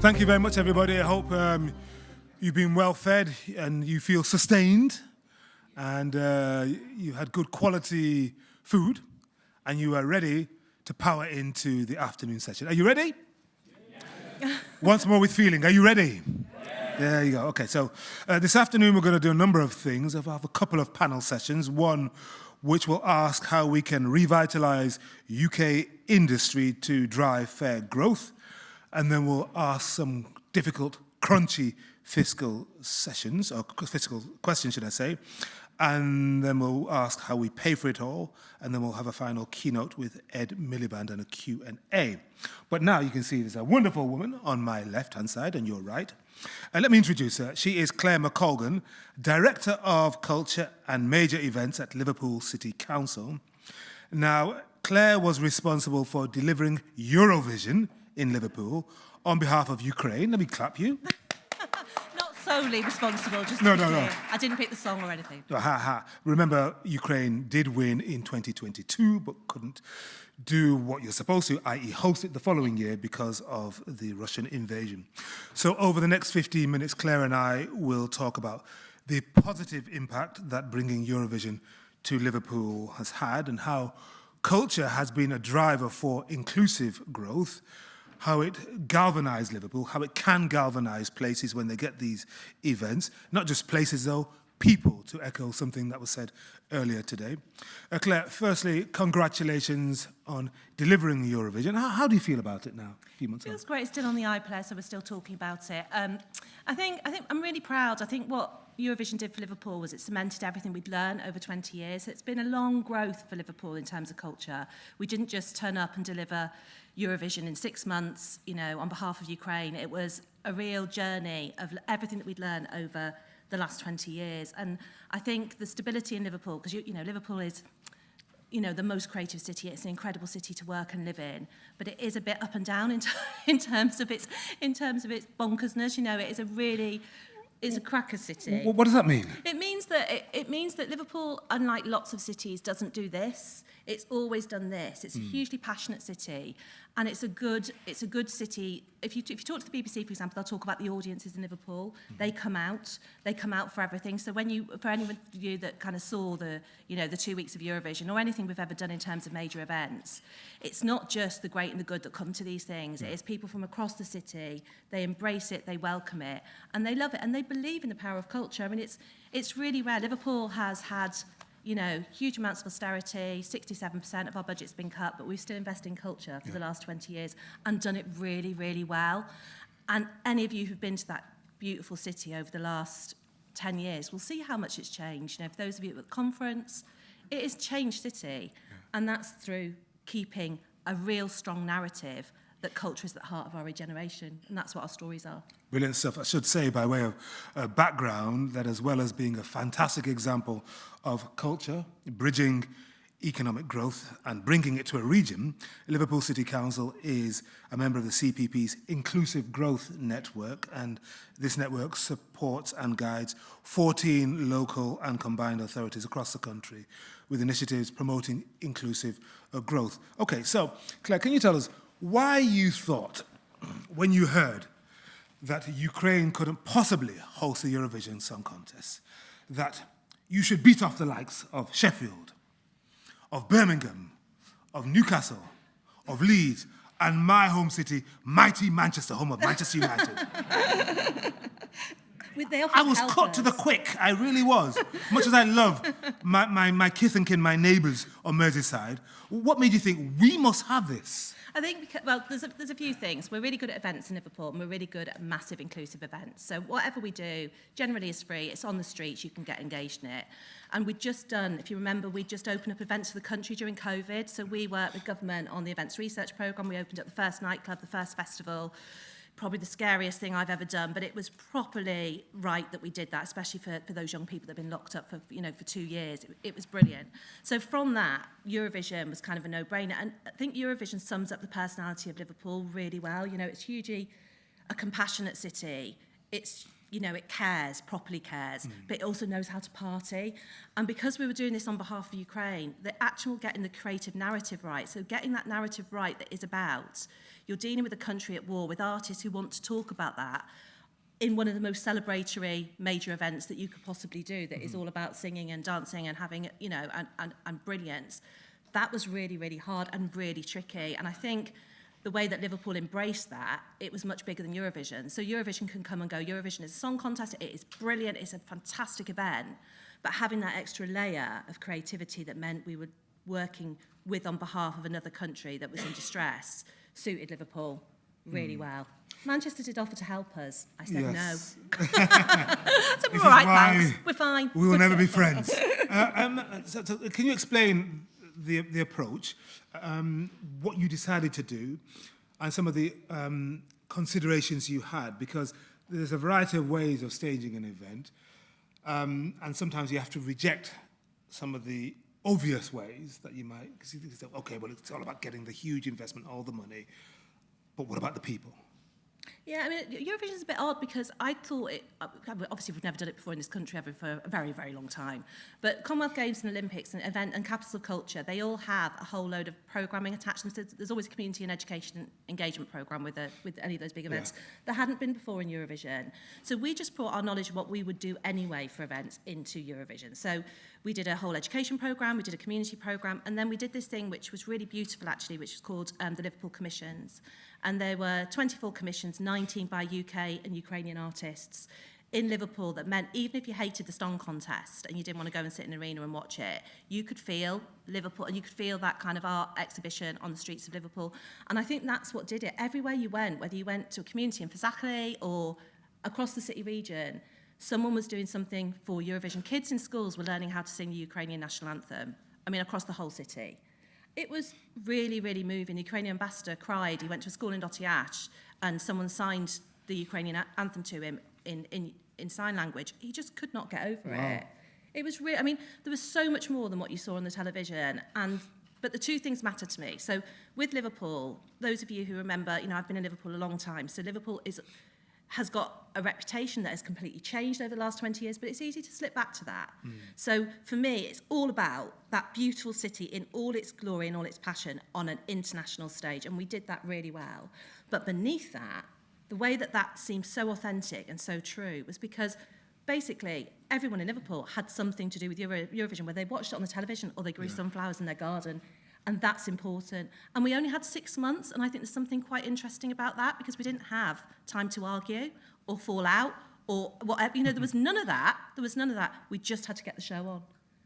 Thank you very much, everybody. I hope you've been well fed and you feel sustained and you had good quality food and you are ready to power into the afternoon session. Are you ready? Yeah. Once more with feeling. Are you ready? Yeah. There you go. Okay, so this afternoon we're going to do a number of things. I have a couple of panel sessions. One which will ask how we can revitalise UK industry to drive fair growth. And then we'll ask some difficult, crunchy fiscal sessions, or fiscal questions, should I say. And then we'll ask how we pay for it all. And then we'll have a final keynote with Ed Miliband and a Q&A. But now you can see there's a wonderful woman on my left-hand side and your right. And let me introduce her. She is Claire McColgan, Director of Culture and Major Events at Liverpool City Council. Now, Claire was responsible for delivering Eurovision in Liverpool on behalf of Ukraine. Let me clap you. Not solely responsible, just No. I didn't pick the song or anything. Remember, Ukraine did win in 2022, but couldn't do what you're supposed to, i.e. host it the following year because of the Russian invasion. So over the next 15 minutes, Claire and I will talk about the positive impact that bringing Eurovision to Liverpool has had and how culture has been a driver for inclusive growth, how it galvanised Liverpool, how it can galvanise places when they get these events. Not just places, though, people, to echo something that was said earlier today. Claire, firstly, congratulations on delivering Eurovision. How do you feel about it now, a few months on? It feels great. It's still on the iPlayer, so we're still talking about it. I think I'm really proud. I think what Eurovision did for Liverpool was it cemented everything we'd learned over 20 years. It's been a long growth for Liverpool in terms of culture. We didn't just turn up and deliver Eurovision in 6 months, on behalf of Ukraine. It was a real journey of everything that we'd learned over the last 20 years. And I think the stability in Liverpool, because Liverpool is the most creative city. It's an incredible city to work and live in, but it is a bit up and down in terms of its bonkersness. It's a cracker city. What does that mean? It means that Liverpool, unlike lots of cities, doesn't do this. It's always done this. It's a hugely passionate city, and it's a good city. If you talk to the BBC, for example, they'll talk about the audiences in Liverpool. They come out for everything. So for anyone of you that kind of saw the 2 weeks of Eurovision or anything we've ever done in terms of major events, it's not just the great and the good that come to these things. It is people from across the city. They embrace it, they welcome it, and they love it, and they believe in the power of culture. I mean, it's really rare. Liverpool has had huge amounts of austerity, 67% of our budget's been cut, but we've still invested in culture for the last 20 years and done it really, really well. And any of you who've been to that beautiful city over the last 10 years will see how much it's changed. For those of you at the conference, it has changed city, and that's through keeping a real strong narrative that culture is at the heart of our regeneration, and that's what our stories are. Brilliant stuff. I should say, by way of background, that as well as being a fantastic example of culture, bridging economic growth and bringing it to a region, Liverpool City Council is a member of the CPP's Inclusive Growth Network, and this network supports and guides 14 local and combined authorities across the country with initiatives promoting inclusive growth. Okay, so Claire, can you tell us why you thought, when you heard that Ukraine couldn't possibly host the Eurovision Song Contest, that you should beat off the likes of Sheffield, of Birmingham, of Newcastle, of Leeds, and my home city, mighty Manchester, home of Manchester United? I was cut to the quick, I really was. Much as I love my kith and kin, my neighbours on Merseyside, what made you think we must have this? I think, there's a few things. We're really good at events in Liverpool, and we're really good at massive inclusive events. So whatever we do generally is free. It's on the streets. You can get engaged in it. And we'd just done, if you remember, we just opened up events for the country during COVID. So we worked with government on the events research programme. We opened up the first nightclub, the first festival. Probably the scariest thing I've ever done, but it was properly right that we did that, especially for those young people that have been locked up for 2 years. It was brilliant. So from that, Eurovision was kind of a no-brainer, and I think Eurovision sums up the personality of Liverpool really well. It's hugely a compassionate city. It's you know, it cares, properly cares, but it also knows how to party. And because we were doing this on behalf of Ukraine, the actual getting the creative narrative right, so getting that narrative right that is about, you're dealing with a country at war, with artists who want to talk about that, in one of the most celebratory major events that you could possibly do, that is all about singing and dancing and having, you know, and brilliance. That was really, really hard and really tricky. And I think the way that Liverpool embraced that, it was much bigger than Eurovision. So Eurovision can come and go. Eurovision is a song contest. It is brilliant. It's a fantastic event. But having that extra layer of creativity that meant we were working with on behalf of another country that was in distress suited Liverpool really well. Manchester did offer to help us. I said no. So we're all right, thanks. We're fine. We will never be friends. So can you explain the approach, what you decided to do, and some of the considerations you had? Because there's a variety of ways of staging an event, and sometimes you have to reject some of the obvious ways that you might, because you say, okay, well, it's all about getting the huge investment, all the money, but what about the people? Yeah, I mean, Eurovision is a bit odd because I thought it, obviously we've never done it before in this country ever for a very, very long time, but Commonwealth Games and Olympics and event and Capitals of Culture, they all have a whole load of programming attached to them. So there's always a community and education engagement programme with any of those big events. There hadn't been before in Eurovision. So we just brought our knowledge of what we would do anyway for events into Eurovision. So we did a whole education programme, we did a community programme, and then we did this thing which was really beautiful actually, which was called the Liverpool Commissions. And there were 24 commissions, 19 by UK and Ukrainian artists in Liverpool, that meant even if you hated the song contest and you didn't want to go and sit in an arena and watch it, you could feel Liverpool and you could feel that kind of art exhibition on the streets of Liverpool. And I think that's what did it. Everywhere you went, whether you went to a community in Fazakerley or across the city region, someone was doing something for Eurovision. Kids in schools were learning how to sing the Ukrainian national anthem, I mean, across the whole city. It was really, really moving. The Ukrainian ambassador cried. He went to a school in Dotyach and someone signed the Ukrainian anthem to him in sign language. He just could not get over it. It was really, I mean, there was so much more than what you saw on the television. But the two things matter to me. So with Liverpool, those of you who remember, you know, I've been in Liverpool a long time. So Liverpool has got a reputation that has completely changed over the last 20 years, but it's easy to slip back to that. So for me, it's all about that beautiful city in all its glory and all its passion on an international stage, and we did that really well. But beneath that, the way that seemed so authentic and so true was because basically everyone in Liverpool had something to do with Eurovision, where they watched it on the television or they grew sunflowers in their garden. And that's important. And we only had 6 months, and I think there's something quite interesting about that, because we didn't have time to argue or fall out or whatever. You know, there was none of that. We just had to get the show on.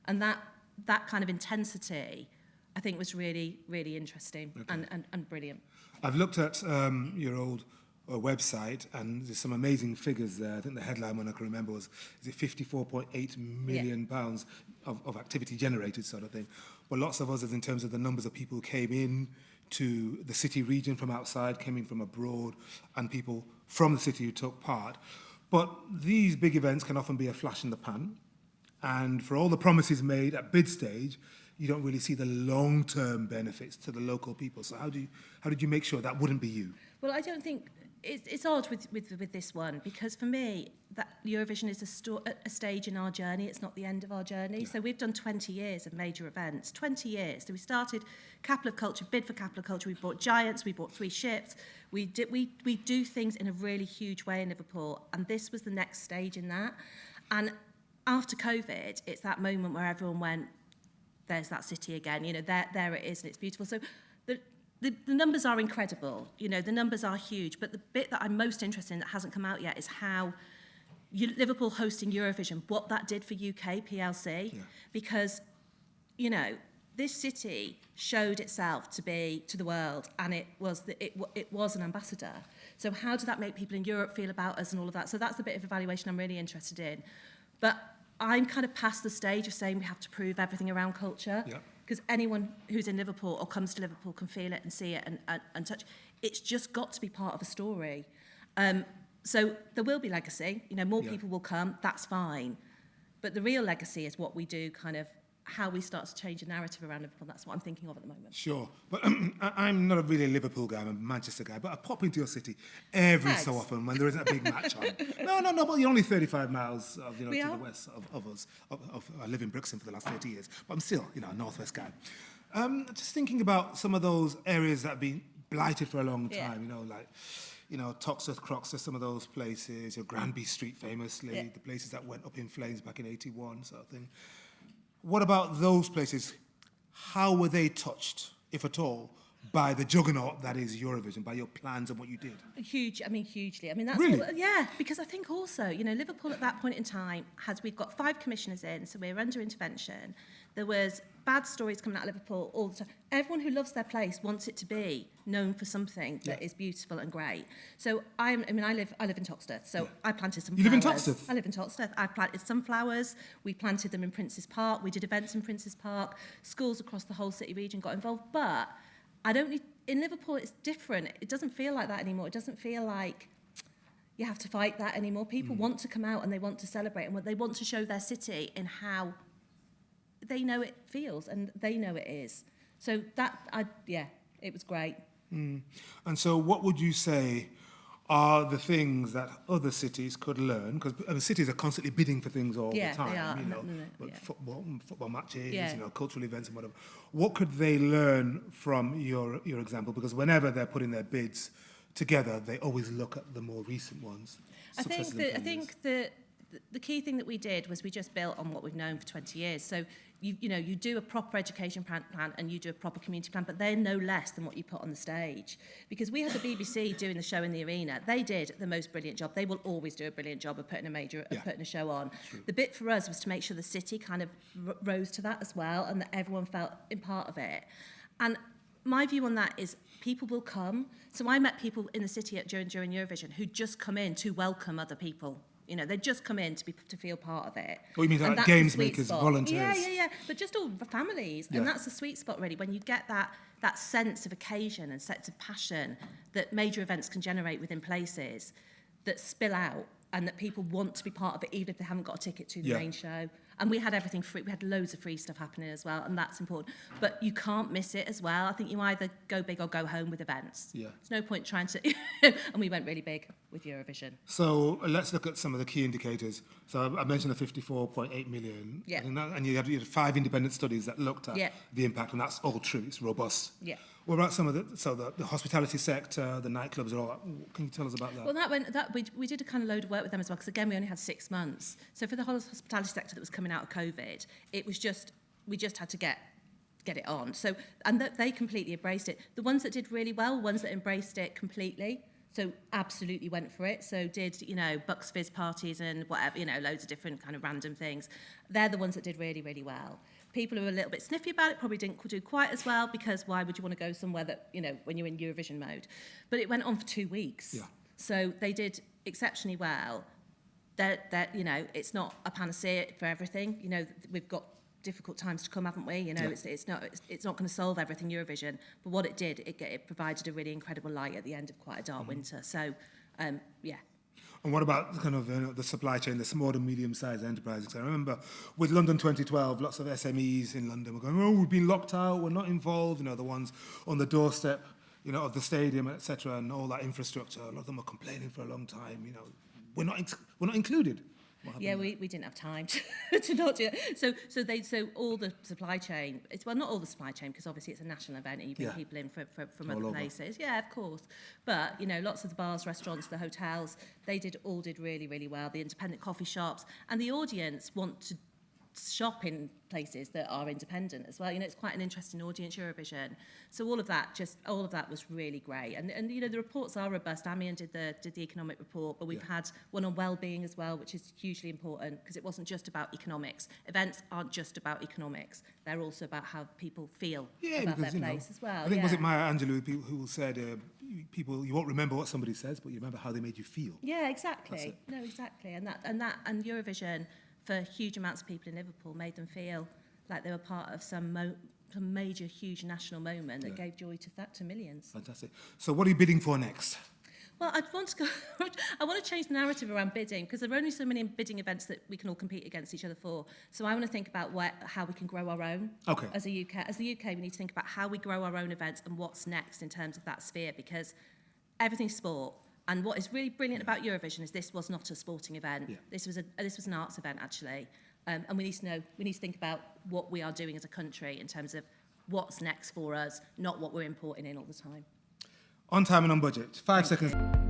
And that kind of intensity, I think, was really, really interesting and brilliant. I've looked at your old website, and there's some amazing figures there. I think the headline one I can remember was, is it £54.8 million of activity generated, sort of thing. But lots of others, in terms of the numbers of people who came in to the city region from outside, came in from abroad, and people from the city who took part. But these big events can often be a flash in the pan. And for all the promises made at bid stage, you don't really see the long-term benefits to the local people. So how did you make sure that wouldn't be you? Well, I don't think it's odd with this one, because for me, that Eurovision is a stage in our journey. It's not the end of our journey. So we've done 20 years of major events, 20 years. So we started Capital of Culture, bid for Capital of Culture. We bought giants, we bought 3 ships. We do things in a really huge way in Liverpool, and this was the next stage in that. And after COVID, it's that moment where everyone went, there's that city again. You know, there it is, and it's beautiful. So the numbers are incredible, you know, the numbers are huge, but the bit that I'm most interested in that hasn't come out yet is how Liverpool hosting Eurovision, what that did for UK PLC, because, you know, this city showed itself to the world, and it was an ambassador. So how did that make people in Europe feel about us and all of that? So that's the bit of evaluation I'm really interested in. But I'm kind of past the stage of saying we have to prove everything around culture. Because anyone who's in Liverpool or comes to Liverpool can feel it and see it and touch. It's just got to be part of a story. So there will be legacy. You know, more people will come. That's fine. But the real legacy is what we do kind of how we start to change the narrative around Liverpool. That's what I'm thinking of at the moment. Sure, but I'm not really a Liverpool guy, I'm a Manchester guy, but I pop into your city every so often when there isn't a big match on. No, but you're only 35 miles to the west of us. I live in Brixton for the last 30 years, but I'm still, a Northwest guy. Just thinking about some of those areas that have been blighted for a long time, Toxteth, Croxteth, some of those places, Granby Street famously, the places that went up in flames back in 81, sort of thing. What about those places? How were they touched, if at all, by the juggernaut that is Eurovision, by your plans and what you did? Hugely. That's really? Because I think also, Liverpool at that point in time we've got 5 commissioners in, so we're under intervention. There was bad stories coming out of Liverpool all the time. Everyone who loves their place wants it to be known for something that is beautiful and great. So I live in Toxteth, so I planted some flowers. You live in Toxteth? I live in Toxteth. I planted sunflowers. We planted them in Prince's Park. We did events in Prince's Park. Schools across the whole city region got involved. But in Liverpool, it's different. It doesn't feel like that anymore. It doesn't feel like you have to fight that anymore. People want to come out and they want to celebrate and they want to show their city in how they know it feels and they know it is. So it was great. And so what would you say are the things that other cities could learn? Because cities are constantly bidding for things all the time. They are. Football matches, cultural events and whatever. What could they learn from your example? Because whenever they're putting their bids together, they always look at the more recent ones. I think that the key thing that we did was we just built on what we've known for 20 years. So you do a proper education plan and you do a proper community plan, but they're no less than what you put on the stage. Because we had the BBC doing the show in the arena. They did the most brilliant job. They will always do a brilliant job of putting a show on. The bit for us was to make sure the city kind of rose to that as well and that everyone felt in part of it. And my view on that is people will come. So I met people in the city during Eurovision who just come in to welcome other people. They just come in to feel part of it. What you mean, like games makers, volunteers? Yeah. But just all the families. And that's the sweet spot, really, when you get that sense of occasion and sense of passion that major events can generate within places that spill out and that people want to be part of it, even if they haven't got a ticket to the main show. And we had everything free. We had loads of free stuff happening as well, and that's important. But you can't miss it as well. I think you either go big or go home with events. Yeah. There's no point trying to... and we went really big with Eurovision. So let's look at some of the key indicators. So I mentioned the 54.8 million. Yeah. And you had 5 independent studies that looked at the impact, and that's all true. It's robust. Yeah. What about some of the hospitality sector, the nightclubs and all that? Can you tell us about that? Well, we did a kind of load of work with them as well, because again, we only had 6 months. So for the whole hospitality sector that was coming out of COVID, it was we just had to get it on. So, and they completely embraced it. The ones that did really well, ones that embraced it completely. So absolutely went for it. So did, Bucks Fizz parties and whatever, loads of different kind of random things. They're the ones that did really, really well. People who are a little bit sniffy about it probably didn't do quite as well, because why would you want to go somewhere that, when you're in Eurovision mode? But it went on for 2 weeks. Yeah. So they did exceptionally well. It's not a panacea for everything. We've got difficult times to come, haven't we? It's not going to solve everything, Eurovision. But what it did, it provided a really incredible light at the end of quite a dark winter. So, yeah. And what about kind of the supply chain, the small and medium-sized enterprises? I remember with London 2012, lots of SMEs in London were going, we've been locked out, we're not involved. The ones on the doorstep, of the stadium, etc., and all that infrastructure. A lot of them were complaining for a long time. We're not included. Yeah, we didn't have time to not do it. So all the supply chain, not all the supply chain, because obviously it's a national event and you bring people in from other places. Yeah, of course. But, lots of the bars, restaurants, the hotels, they all did really, really well. The independent coffee shops and the audience want to shop in places that are independent as well. It's quite an interesting audience, Eurovision. So all of that was really great. And the reports are robust. Amian did the economic report, but we've had one on well-being as well, which is hugely important, because it wasn't just about economics. Events aren't just about economics. They're also about how people feel about their place as well. I think was it Maya Angelou who said, people, you won't remember what somebody says, but you remember how they made you feel. Yeah, exactly. No, exactly. And Eurovision, for huge amounts of people in Liverpool, made them feel like they were part of some major, huge national moment that gave joy to millions. Fantastic. So what are you bidding for next? Well, I want to change the narrative around bidding because there are only so many bidding events that we can all compete against each other for. So I want to think about how we can grow our own. Okay. As the UK, we need to think about how we grow our own events and what's next in terms of that sphere, because everything's sport. And what is really brilliant about Eurovision is this was not a sporting event. Yeah. This was an arts event, actually. And we need to think about what we are doing as a country in terms of what's next for us, not what we're importing in all the time. On time and on budget. 5 seconds.